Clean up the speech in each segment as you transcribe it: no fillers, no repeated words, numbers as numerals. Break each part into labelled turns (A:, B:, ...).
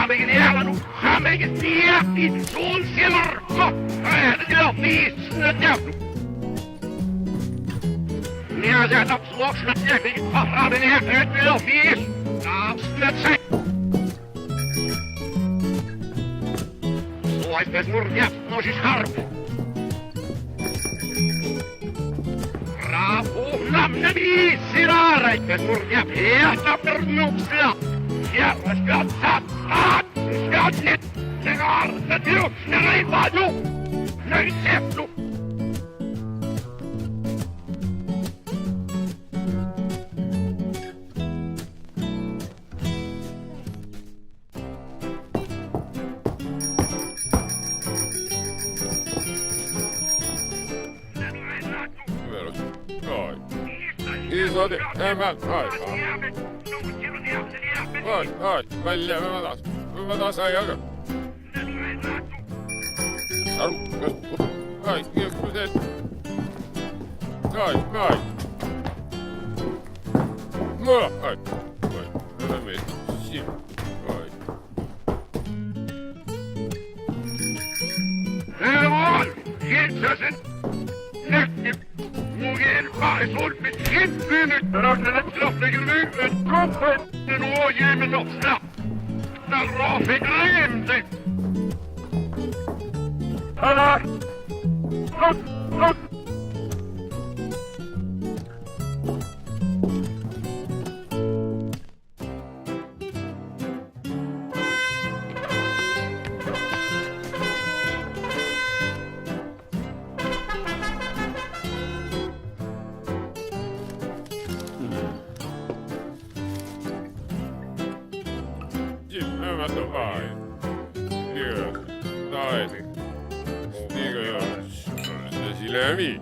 A: Hamingen Erland, Hamingen Diabli, Solsimmer, Färdiga Fisnödjävlo. Ni har sett uppslagsnött jävligt, Farraden är ett med fis. Avsnött sig. Så är det mordjävt, norsk harp. Bravo, namnet visar, ett mordjävt, heta för noxla. Jävla skrattat, skrattet, det har det gjort, det är vad du, nöjt äpplo.
B: Isodi, hemen, hai, välja, mä taas ajaga. Aru, hai, kuten, hai, mulla, hai, mä menen, hai.
A: Helemaal, Jezusen, näkki, mugen paasul mit hinpynyt, rakenne traffiken lyhyen koppen, den ågemen ofta, där rafik rämse. Alla, look.
B: Silemi.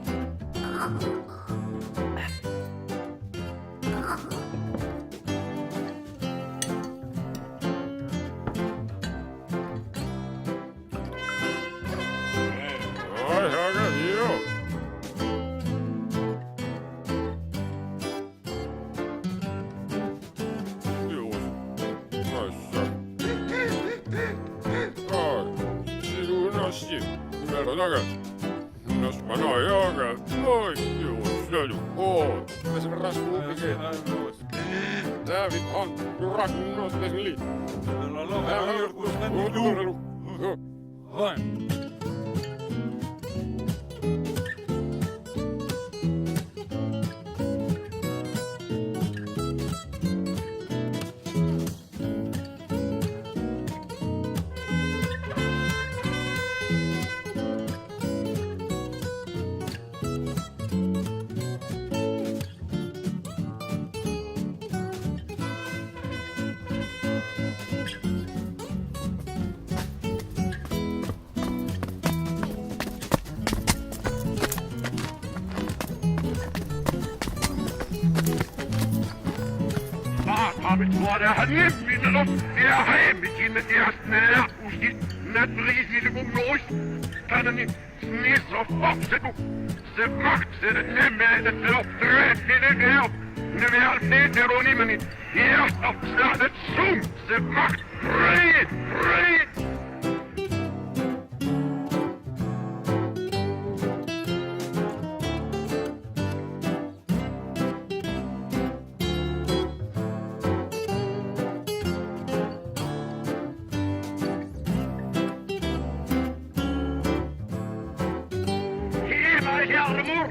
B: Oi, haga hiyo. Jos mä noin jogan, noin juosselu oot. Mä se rasvuu pikeen. Tävit on rakennustes liit. Täällä on joku tuurelu. Vain.
A: Mit vor der Hand wieder los, der Heim mit ihm mit ersten Nervenstieg, nicht riesig um los, kann er nicht so foxen, sie macht sie nicht mehr, das wird auf Dreck, die Geld, ne mehr als der und immer nicht, erst auf Sladet zum, sie macht Fried. Jarmor!